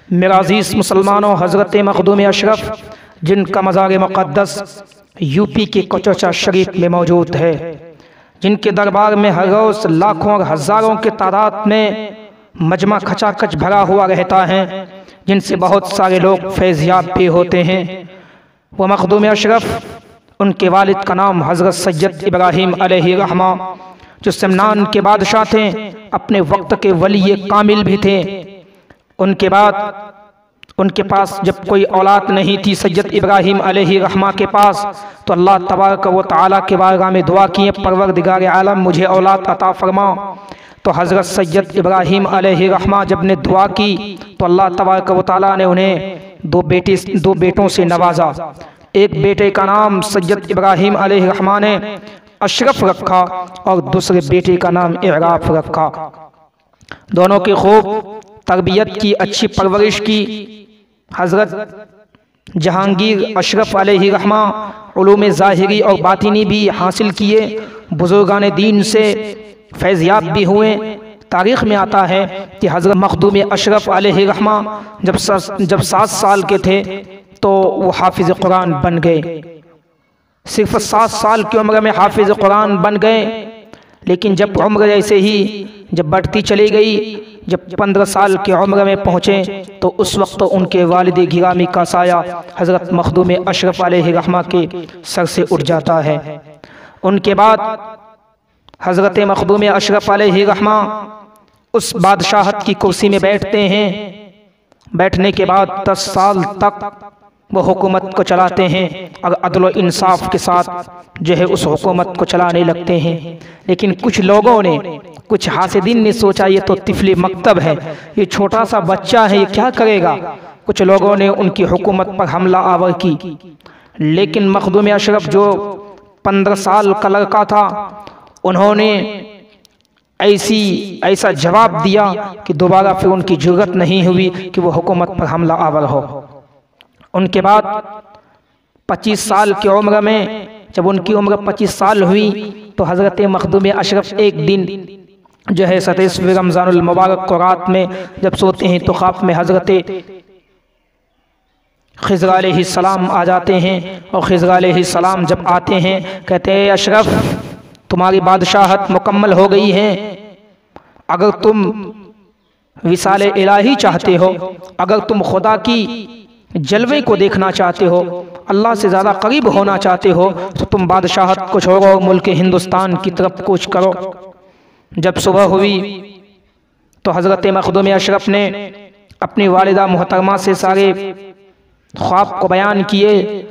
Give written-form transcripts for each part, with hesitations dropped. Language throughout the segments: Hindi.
मेरा अज़ीज़ मुसलमानों, हज़रत मखदूम अशरफ जिनका मज़ार मुक़द्दस यूपी के कोचौचा शरीफ में मौजूद है, जिनके दरबार में हर रोज़ लाखों और हज़ारों के तादाद में मजमा खचाखच भरा हुआ रहता है, जिनसे बहुत सारे लोग फैज़याब भी होते हैं। वो मखदूम अशरफ, उनके वालिद का नाम हज़रत सैयद इब्राहीम अलैहि रहमा, जो समनान के बादशाह थे, अपने वक्त के वली कामिल भी थे। उनके बाद उनके पास जब कोई औलाद नहीं थी सैयद इब्राहीम अलैहि रहमा के पास, तो अल्लाह तबारक व तआला के बारगाह में दुआ किए, परवरदिगार आलम मुझे औलाद अता फरमा। तो हज़रत सैयद इब्राहीम अलैहि रहमा जब ने दुआ की तो अल्लाह तबारक व तआला ने उन्हें दो बेटों से नवाजा। एक बेटे का नाम सैयद इब्राहीम अलैहि रहमा ने अशरफ रखा और दूसरे बेटे का नाम इराफ रखा। दोनों की खूब तरबियत की, अच्छी परवरिश की। हज़रत जहांगीर अशरफ अलैहि रहमा उलूम ज़ाहिरी और बातिनी भी हासिल किए, बुजुर्गान दीन से फैज़याब भी हुए। तारीख़ में आता है कि हज़रत मखदूम अशरफ अलैहि रहमा जब 7 साल के थे तो वो हाफिज़ कुरान बन गए। सिर्फ 7 साल की उम्र में हाफिज़ कुरान बन गए, लेकिन जब उम्र ऐसे ही जब बढ़ती चली गई, जब 15 साल की उम्र में पहुँचे तो उस वक्त उनके वालिद गिरामी का साया हज़रत मखदूम अशरफ अलैहि रहमा के सर से उठ जाता है। उनके बाद हज़रत मखदूम अशरफ अलैहि रहमा उस बादशाहत की कुर्सी में बैठते हैं। बैठने के बाद 10 साल तक वो हुकूमत को चलाते हैं और अदल व इंसाफ के साथ जो है उस हुकूमत को चलाने लगते हैं। लेकिन कुछ लोगों ने, कुछ हासिदीन ने सोचा ये तो तिफली मकतब है, ये छोटा सा बच्चा है, ये क्या करेगा। कुछ लोगों ने उनकी हुकूमत पर हमला आवर की, लेकिन मखदूम अशरफ जो 15 साल का लड़का था, उन्होंने ऐसा जवाब दिया कि दोबारा फिर उनकी ज़रूरत नहीं हुई कि वो हुकूमत पर हमला आवर हो। उनके बाद 25 साल की उम्र में, जब उनकी उम्र 25 साल हुई तो हज़रत मखदूम अशरफ एक दिन जो है 27वें रमज़ानुल मुबारक को रात में जब सोते हैं तो ख्वाब में हज़रत खिज़र अलैहिस्सलाम आ जाते हैं। और खिज़र अलैहिस्सलाम जब आते हैं कहते हैं, अशरफ तुम्हारी बादशाहत मुकम्मल हो गई है, अगर तुम विसाल इलाही चाहते हो, अगर तुम खुदा की जलवे को देखना चाहते हो, अल्लाह से ज़्यादा करीब होना चाहते हो, तो तुम बादशाहत को छोड़ो, मुल्क हिंदुस्तान की तरफ कूच करो। जब सुबह हुई तो हज़रत मखदूम अशरफ ने अपनी वालिदा मोहतरमा से सारे ख्वाब को बयान किए।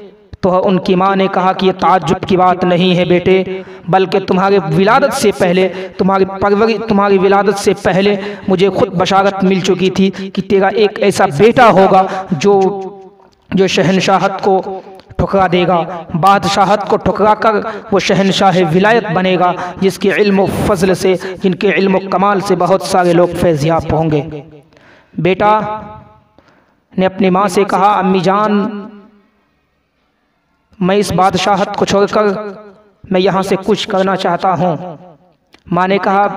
तो उनकी माँ ने कहा कि ये ताज्जुब की बात नहीं है बेटे, बल्कि तुम्हारे विलादत से पहले, तुम्हारी विलादत से पहले मुझे खुद बशारत मिल चुकी थी कि तेरा एक ऐसा बेटा होगा जो शहनशाहत को ठुकरा देगा, बादशाहत को ठुकरा कर वो शहनशाह विलायत बनेगा, जिसके इल्म फजल से, जिनके इल्म कमाल से बहुत सारे लोग फैज़याब होंगे। बेटा ने अपनी माँ से कहा, अम्मी जान मैं इस बादशाहत को छोड़कर मैं यहाँ से कुछ करना चाहता हूँ। माँ ने कहा,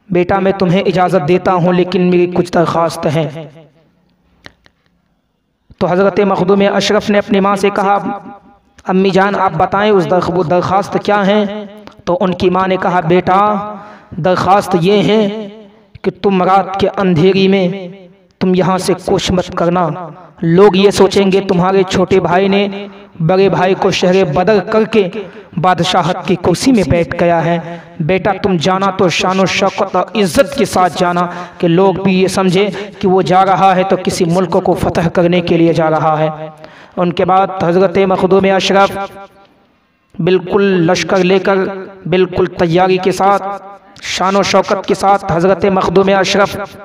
बेटा मैं तुम्हें इजाज़त देता हूँ, लेकिन मेरी कुछ दरख्वास्त हैं। तो हज़रत मखदूम अशरफ ने अपनी माँ से कहा, अम्मी जान आप बताएं उस दरख्वास्त क्या हैं। तो उनकी माँ ने कहा, बेटा दरख्वास्त ये है कि तुम रात के अंधेरी में तुम यहाँ से कुछ मत करना। लोग ये सोचेंगे तुम्हारे छोटे भाई ने बड़े भाई को शहर बदर करके बादशाहत की कुर्सी में बैठ गया है। बेटा तुम जाना तो शान शौकत और इज़्ज़त के साथ जाना, कि लोग भी ये समझे कि वो जा रहा है तो किसी मुल्क को फतह करने के लिए जा रहा है। उनके बाद हज़रत मखदूम अशरफ बिल्कुल लश्कर लेकर, बिल्कुल तैयारी के साथ, शान शौकत के साथ हज़रत मखदूम अशरफ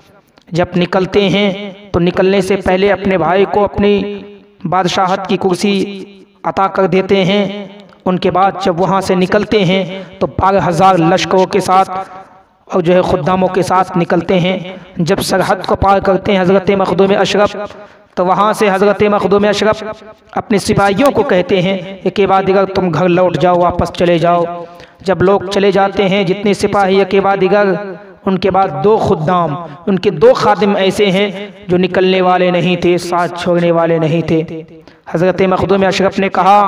जब निकलते हैं तो निकलने से पहले अपने भाई को अपनी बादशाहत की कुर्सी अता कर देते हैं। उनके बाद जब वहाँ से निकलते हैं तो 12,000 लश्करों के साथ और जो है खुद्दामों के साथ निकलते हैं। जब सरहद को पार करते हैं हज़रत मखदूम अशरफ, तो वहाँ से हज़रत मखदूम अशरफ अपने सिपाहियों को कहते हैं कि बादीगर तुम घर लौट जाओ, वापस चले जाओ। जब लोग चले जाते हैं, जितने सिपाही के बादीगर उनके बाद 2 खुद्दाम, उनके 2 खादिम ऐसे हैं जो निकलने वाले नहीं थे, साथ छोड़ने वाले नहीं थे। हज़रत मखदूम अशरफ ने कहा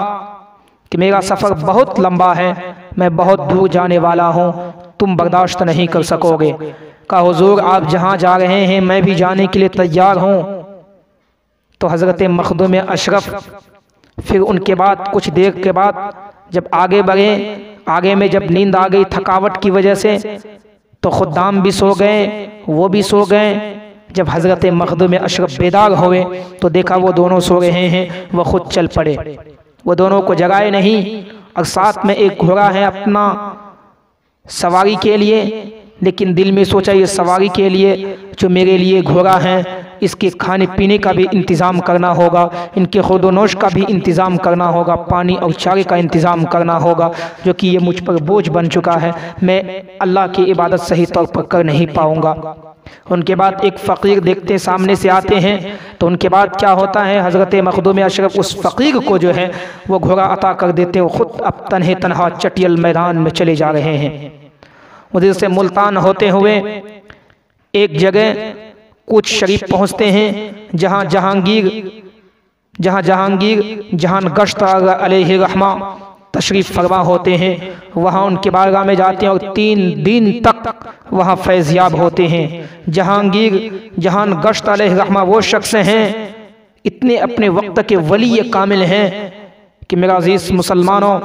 कि मेरा सफ़र बहुत लंबा है, मैं बहुत दूर जाने वाला हूँ, तुम बर्दाश्त नहीं कर सकोगे। कहा हुजूर आप जहाँ जा रहे हैं मैं भी जाने के लिए तैयार हूँ। तो हज़रत मखदूम अशरफ फिर उनके बाद कुछ देर के बाद जब आगे बढ़े, आगे में जब नींद आ गई थकावट की वजह से, तो खुद्दाम भी सो गए, वो भी सो गए। जब हज़रत मखदूम अशरफ बेदार हुए तो देखा वो दोनों सो रहे हैं, वो खुद चल पड़े, वो दोनों को जगाए नहीं। और साथ में एक घोड़ा है अपना सवारी के लिए, लेकिन दिल में सोचा ये सवारी के लिए जो मेरे लिए घोड़ा है, इसके खाने पीने का भी इंतज़ाम करना होगा, इनके खुदोनोश का भी इंतज़ाम करना होगा, पानी और चारे का इंतज़ाम करना होगा, जो कि ये मुझ पर बोझ बन चुका है, मैं अल्लाह की इबादत सही तौर पर कर नहीं पाऊँगा। उनके बाद एक फ़कीर देखते सामने से आते हैं, तो उनके बाद क्या होता है, हज़रत मखदूम अशरफ उस फ़कीर को जो है वो घोड़ा अता कर देते हैं। वो ख़ुद अब तन्हे तनहा चटियल मैदान में चले जा रहे हैं। उधर से मुल्तान होते हुए एक जगह कुछ शरीफ पहुँचते हैं जहाँ जहांगीर जहान गश्त अलैहि रहमा तशरीफ़ फरमा होते हैं। वहाँ उनके बारगाह में जाते हैं और 3 दिन तक वहाँ फैज़याब होते हैं। जहांगीर जहान गश्त अलैहि रहमा वो शख्स हैं, इतने अपने वक्त के वली कामिल हैं कि मेरा अज़ीज़ मुसलमानों,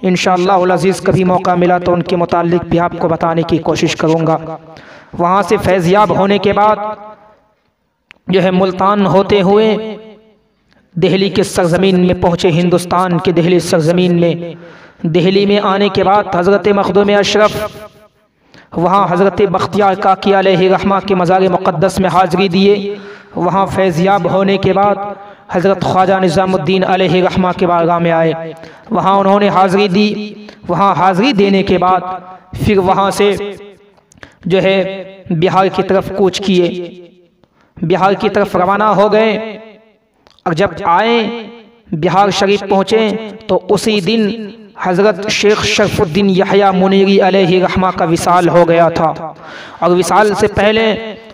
इंशाअल्लाह अज़ीज़ कभी मौका मिला तो उनके मुताल्लिक़ भी आपको बताने की कोशिश करूँगा। वहाँ से फैज़याब होने के बाद जो है मुल्तान होते हुए दिल्ली के सरज़मीन में पहुँचे, हिंदुस्तान के दिल्ली सरज़मीन में। दिल्ली में आने के बाद हज़रत मखदूम अशरफ वहाँ हज़रत बख्तियार काकी अलैहि रहमा के मज़ार मुक़द्दस में हाज़री दिए। वहाँ फैज़याब होने के बाद हज़रत ख्वाजा निज़ामुद्दीन अलैहि रहमा के बारगाह में आए, वहाँ उन्होंने हाज़री दी। वहाँ हाज़री देने के बाद फिर वहाँ से जो है बिहार की तरफ कूच किए, बिहार की तरफ रवाना हो गए। और जब आए बिहार शरीफ पहुँचे तो उसी दिन हज़रत शेख शरफुद्दीन यहया मुनीरी अलैहि रहमा का विसाल हो गया था। और विसाल से पहले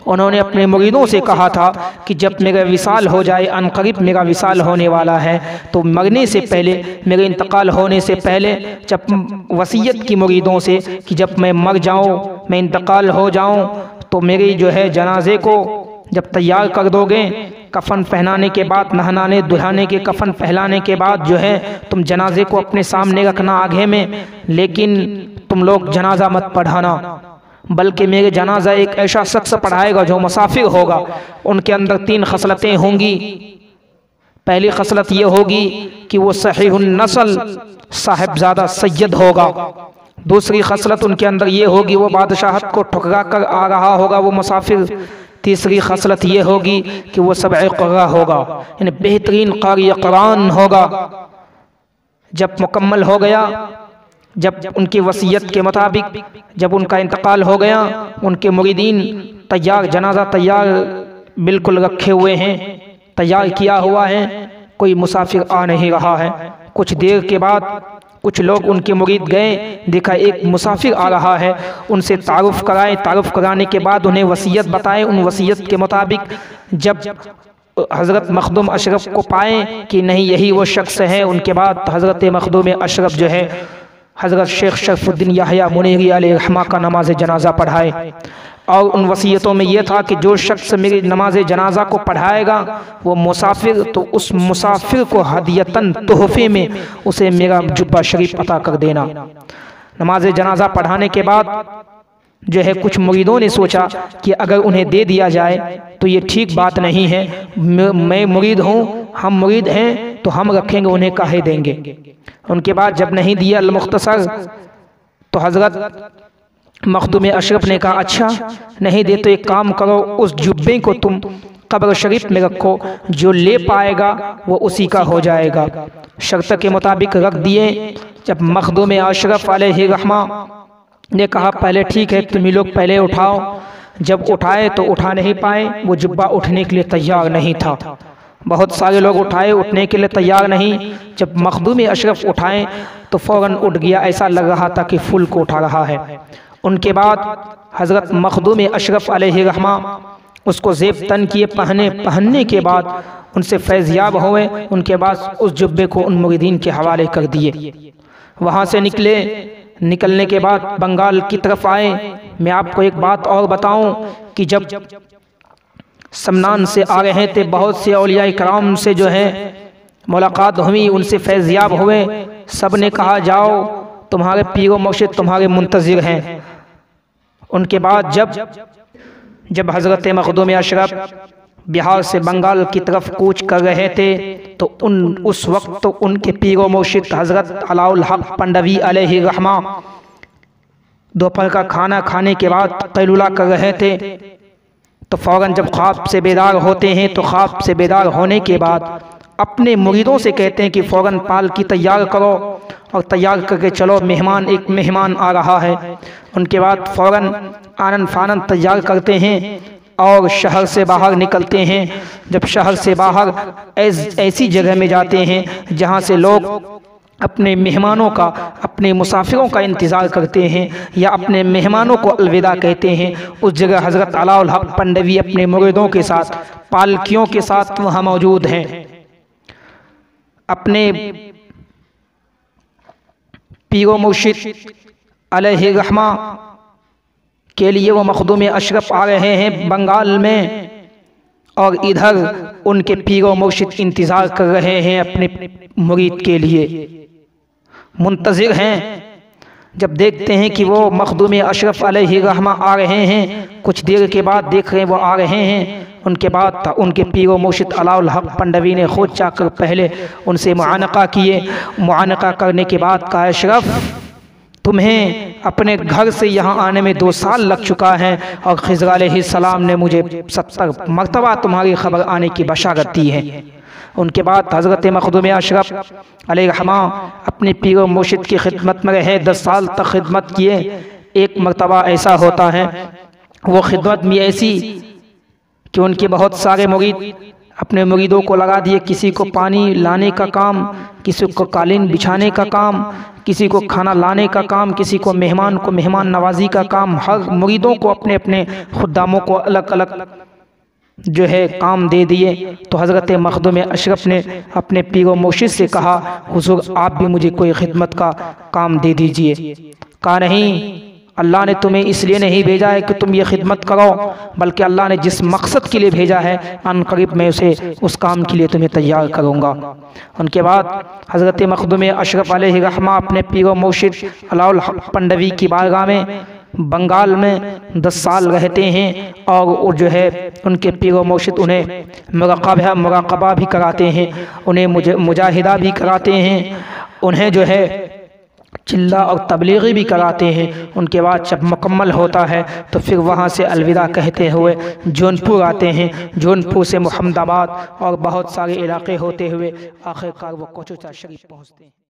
उन्होंने अपने मुरीदों से कहा था कि जब मेरा विसाल हो जाए, अनकरीब मेरा विसाल होने वाला है, तो मरने से पहले, मेरे इंतकाल होने से पहले जब वसीयत की मुरीदों से कि जब मैं मर जाऊँ, मैं इंतकाल हो जाऊँ, तो मेरी जो है जनाजे को जब तैयार कर दोगे, कफन पहनाने के बाद, नहलाने धुलाने के कफन पहनाने के बाद जो है तुम जनाजे को अपने सामने रखना आगे में, लेकिन तुम लोग जनाजा मत पढ़ाना, बल्कि मेरे जनाजा एक ऐसा शख्स पढ़ाएगा जो मुसाफिर होगा। उनके अंदर 3 खसलतें होंगी। पहली खसलत ये होगी कि वो सहीहुन नस्ल साहिबजादा सैयद होगा। दूसरी खसलत उनके अंदर ये होगी वो बादशाहत को ठुकरा कर आ रहा होगा, वो मुसाफिर। तीसरी खसलत ये होगी कि वो सबअ क़ुर्रा होगा, यानी बेहतरीन क़ारी कुरान होगा। जब मुकम्मल हो गया, जब उनकी वसीयत के मुताबिक जब उनका इंतकाल हो गया, उनके मुरीदीन तैयार, जनाजा तैयार बिल्कुल रखे हुए हैं, तैयार किया हुआ है, कोई मुसाफिर आ नहीं रहा है। कुछ देर के बाद कुछ लोग उनके मुरीद गए, देखा एक मुसाफिर आ रहा है, उनसे तारुफ कराए। तारुफ कराने के बाद उन्हें वसीयत बताए। उन वसीयत के मुताबिक जब हज़रत मखदूम अशरफ को पाए कि नहीं यही वो शख्स है, उनके बाद हज़रत मखदूम अशरफ जो है हज़रत शेख शरफुद्दीन यहया मुनीरी अलैहि रहमा का नमाज जनाजा पढ़ाए। और उन वसीयतों में यह था कि जो शख्स मेरी नमाज जनाजा को पढ़ाएगा वो मुसाफिर, तो उस मुसाफिर को हदियतन तोहफे में उसे मेरा जुब्बा शरीफ अता कर देना। नमाज जनाजा पढ़ाने के बाद जो है कुछ मुरीदों ने सोचा कि अगर उन्हें दे दिया जाए तो ये ठीक बात नहीं है, मैं मुरीद हूँ, हम मुरीद हैं, तो हम रखेंगे, उन्हें काहे देंगे। उनके बाद जब नहीं दिया अल-मुख्तसर, तो हज़रत मखदूम अशरफ ने कहा अच्छा नहीं दे तो एक काम करो, उस जुब्बे को तुम कब्र शरीफ में रखो, जो ले पाएगा वो उसी का हो जाएगा। शर्त के मुताबिक रख दिए। जब मखदूम अशरफ अलैहि रहमा ने कहा पहले ठीक है तुम ही लोग पहले उठाओ, जब उठाए तो उठा नहीं पाए, वो जुब्बा उठने के लिए तैयार नहीं था। बहुत सारे लोग उठाए, उठने के लिए तैयार नहीं। जब मखदूम अशरफ उठाए तो फ़ौरन उठ गया, ऐसा लग रहा था कि फूल को उठा रहा है। उनके बाद हज़रत मखदूम अशरफ अलैहिर्रहमा उसको ज़ेब तन किए, पहनने के बाद उनसे फैज़याब हुए। उनके बाद उस जुब्बे को उन मुरीदीन के हवाले कर दिए। वहाँ से निकलने के बाद बंगाल की तरफ आए। मैं आपको एक बात और बताऊं कि जब समनान से आ रहे थे, बहुत से औलिया कराम से जो है मुलाकात हुई, उनसे फैज़याब हुए। सब ने कहा जाओ तुम्हारे पीर व मुर्शिद तुम्हारे मुंतज़िर हैं। उनके बाद जब हज़रत मखदूम अशरफ बिहार से बंगाल की तरफ कूच कर रहे थे तो उस वक्त तो उनके पीर व मुर्शिद हज़रत अलाउल हक पंडवी अलैहिर्रहमा दोपहर का खाना खाने के बाद कैलुला कर रहे थे। तो फ़ौरन जब ख्वाब से बेदार होते हैं तो ख्वाब से बेदार होने के बाद अपने मुरीदों से कहते हैं कि फ़ौरन पालकी तैयार करो और तैयार करके चलो, एक मेहमान आ रहा है। उनके बाद फ़ौरन आनन फानन तैयार करते हैं और शहर से बाहर निकलते हैं। जब शहर से बाहर ऐसी जगह में जाते हैं जहाँ से लोग अपने मेहमानों का, अपने मुसाफिरों का इंतज़ार करते हैं या अपने मेहमानों को अलविदा कहते हैं, उस जगह हज़रत अलाउल हक पंडवी अपने मुरीदों के साथ पालकियों के साथ वहाँ मौजूद हैं। अपने पीर व मुर्शिद अलैहिर्रहमा के लिए वो मखदूम अशरफ आ रहे हैं बंगाल में, और इधर उनके पीर व मुर्शिद इंतज़ार कर रहे हैं अपने मुरीद के लिए, मुंतज़िर हैं। जब देखते हैं कि वो मखदूम अशरफ अलैहिर्रहमा आ रहे हैं, कुछ देर के बाद देख रहे हैं वो आ रहे हैं। उनके बाद उनके पीर व मुर्शिद अलाउल हक पंडवी ने खुद जाकर पहले उनसे मुआनका किए। मुआनका करने के बाद कहा, अशरफ तुम्हें अपने घर से यहाँ आने में 2 साल लग चुका है और खिज़र अलैहिस्सलाम ने मुझे 70 मरतबा तुम्हारी खबर आने की बशारत दी है। उनके बाद हज़रत मखदूम अशरफ अलैहिर्रहमा अपने पीर व मुर्शिद की खिदमत में रहे, 10 साल तक खिदमत किए। एक मरतबा ऐसा होता है, वो खिदमत में ऐसी कि उनके बहुत सारे मुरीद अपने मुरीदों को लगा दिए, किसी को पानी लाने का काम, किसी को कालीन बिछाने का काम, किसी को खाना लाने का काम, किसी को मेहमान नवाजी का काम। हर मुरीदों को अपने अपने खुद्दामों को अलग अलग जो है काम दे दिए। तो हज़रत मखदूम अशरफ ने अपने पीर व मुर्शिद से कहा, हुज़ूर आप भी मुझे कोई खिदमत का काम दे दीजिए। कहा नहीं, अल्लाह ने तुम्हें इसलिए नहीं भेजा है कि तुम ये खिदमत करो, बल्कि अल्लाह ने जिस मकसद के लिए भेजा है अनकरीब मैं उस काम के लिए तुम्हें तैयार करूँगा। उनके बाद हज़रत मखदूम अशरफ अलैहिर्रहमा अपने पीर व मुर्शिद अलाउल हक पंडवी की बारगाह में बंगाल में 10 साल रहते हैं और जो है उनके पीर व मुर्शिद उन्हें मुराक़बा भी कराते हैं, उन्हें मुजाहिदा भी कराते हैं, उन्हें जो है चिल्ला और तबलीगी भी कराते हैं। उनके बाद जब मुकम्मल होता है तो फिर वहाँ से अलविदा कहते हुए जौनपुर आते हैं। जौनपुर से मोहम्मदाबाद और बहुत सारे इलाके होते हुए आखिरकार वो कोचोचा शरीफ पहुँचते हैं।